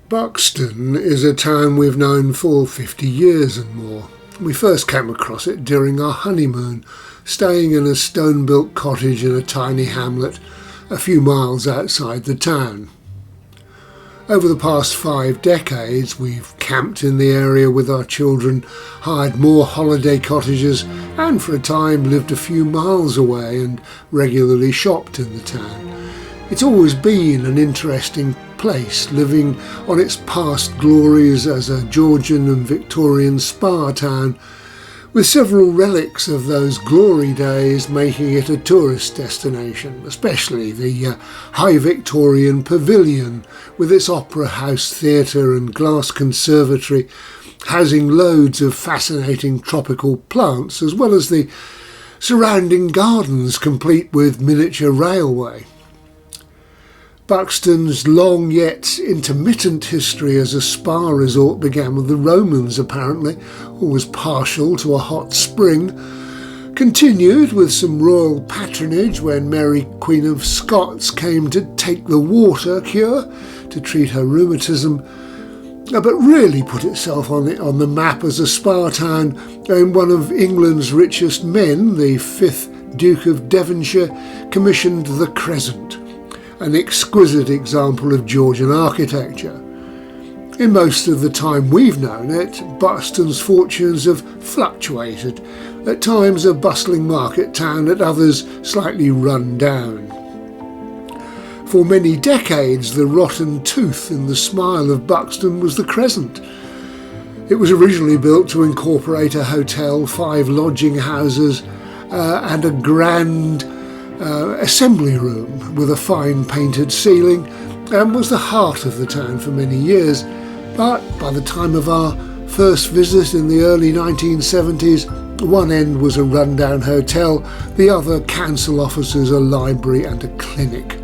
Buxton is a town we've known for 50 years and more. We first came across it during our honeymoon, staying in a stone-built cottage in a tiny hamlet a few miles outside the town. Over the past 5 decades, we've camped in the area with our children, hired more holiday cottages, and for a time lived a few miles away and regularly shopped in the town. It's always been an interesting place, living on its past glories as a Georgian and Victorian spa town, with several relics of those glory days making it a tourist destination, especially the High Victorian Pavilion, with its opera house theatre and glass conservatory, housing loads of fascinating tropical plants, as well as the surrounding gardens complete with miniature railway. Buxton's long yet intermittent history as a spa resort began with the Romans apparently, or was partial to a hot spring, continued with some royal patronage when Mary Queen of Scots came to take the water cure to treat her rheumatism, but really put itself on the map as a spa town when one of England's richest men, the 5th Duke of Devonshire, commissioned the Crescent, an exquisite example of Georgian architecture. In most of the time we've known it, Buxton's fortunes have fluctuated, at times a bustling market town, at others slightly run down. For many decades, the rotten tooth in the smile of Buxton was the Crescent. It was originally built to incorporate a hotel, 5 lodging houses, and a grand assembly room with a fine painted ceiling, and was the heart of the town for many years. But by the time of our first visit in the early 1970s, one end was a rundown hotel, the other council offices, a library and a clinic.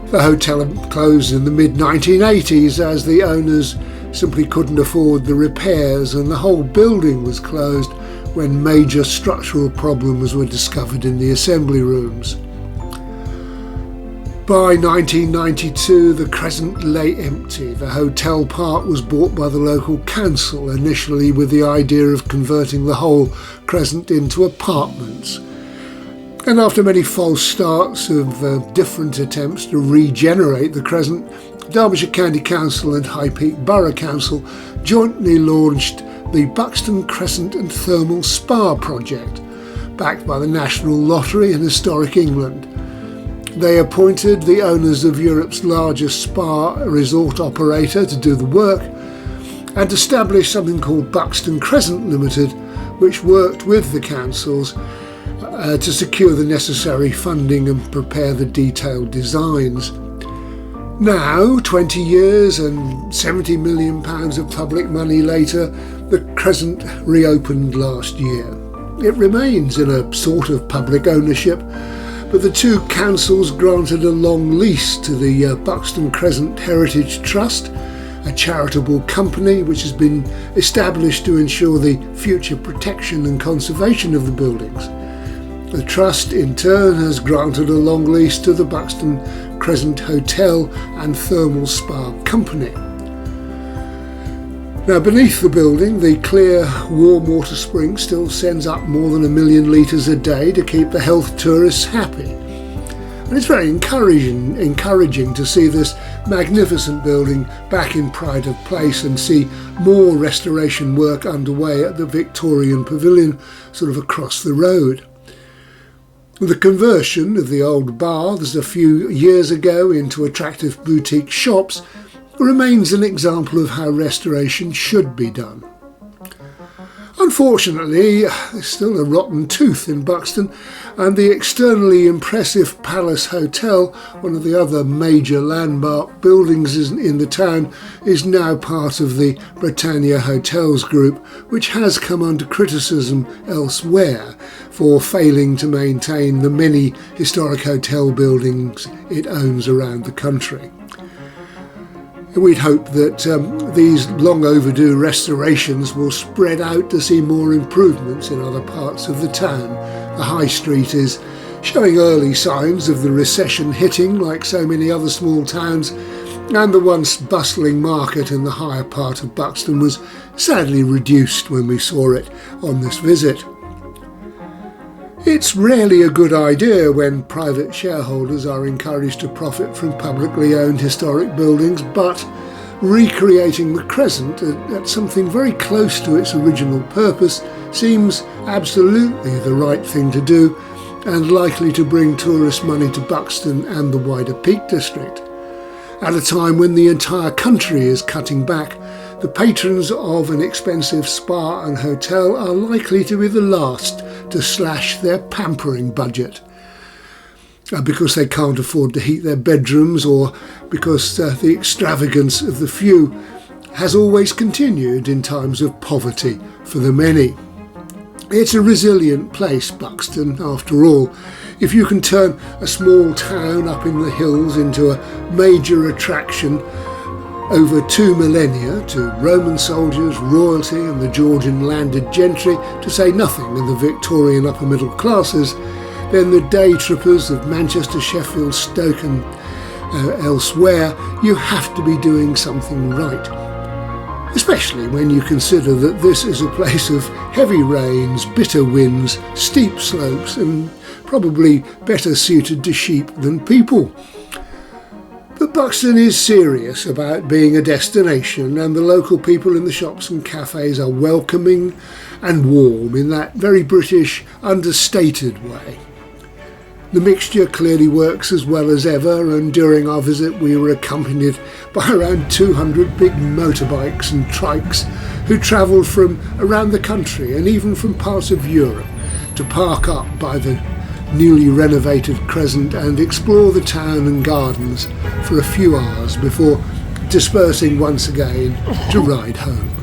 The hotel closed in the mid-1980s as the owners simply couldn't afford the repairs, and the whole building was closed when major structural problems were discovered in the assembly rooms. By 1992, the Crescent lay empty. The hotel part was bought by the local council, initially with the idea of converting the whole Crescent into apartments. And after many false starts of different attempts to regenerate the Crescent, Derbyshire County Council and High Peak Borough Council jointly launched the Buxton Crescent and Thermal Spa project, backed by the National Lottery and Historic England. They appointed the owners of Europe's largest spa resort operator to do the work, and established something called Buxton Crescent Limited, which worked with the councils to secure the necessary funding and prepare the detailed designs. Now, 20 years and £70 million of public money later, the Crescent reopened last year. It remains in a sort of public ownership, but the two councils granted a long lease to the Buxton Crescent Heritage Trust, a charitable company which has been established to ensure the future protection and conservation of the buildings. The Trust, in turn, has granted a long lease to the Buxton Crescent Hotel and Thermal Spa Company. Now, beneath the building, the clear, warm water spring still sends up more than 1 million litres a day to keep the health tourists happy. And it's very encouraging to see this magnificent building back in pride of place and see more restoration work underway at the Victorian Pavilion, sort of across the road. The conversion of the old baths a few years ago into attractive boutique shops remains an example of how restoration should be done. Unfortunately, there's still a rotten tooth in Buxton, and the externally impressive Palace Hotel, one of the other major landmark buildings in the town, is now part of the Britannia Hotels Group, which has come under criticism elsewhere for failing to maintain the many historic hotel buildings it owns around the country. We'd hope that these long overdue restorations will spread out to see more improvements in other parts of the town. The High Street is showing early signs of the recession hitting, like so many other small towns, and the once bustling market in the higher part of Buxton was sadly reduced when we saw it on this visit. It's rarely a good idea when private shareholders are encouraged to profit from publicly owned historic buildings, but recreating the Crescent at something very close to its original purpose seems absolutely the right thing to do, and likely to bring tourist money to Buxton and the wider Peak District. At a time when the entire country is cutting back, the patrons of an expensive spa and hotel are likely to be the last to slash their pampering budget. Because they can't afford to heat their bedrooms, or because the extravagance of the few has always continued in times of poverty for the many. It's a resilient place, Buxton, after all. If you can turn a small town up in the hills into a major attraction over 2 millennia to Roman soldiers, royalty and the Georgian landed gentry, to say nothing of the Victorian upper middle classes, then the day trippers of Manchester, Sheffield, Stoke and elsewhere, you have to be doing something right. Especially when you consider that this is a place of heavy rains, bitter winds, steep slopes and probably better suited to sheep than people. But Buxton is serious about being a destination, and the local people in the shops and cafes are welcoming and warm in that very British, understated way. The mixture clearly works as well as ever, and during our visit we were accompanied by around 200 big motorbikes and trikes who travelled from around the country and even from parts of Europe to park up by the newly renovated Crescent and explore the town and gardens for a few hours before dispersing once again to ride home.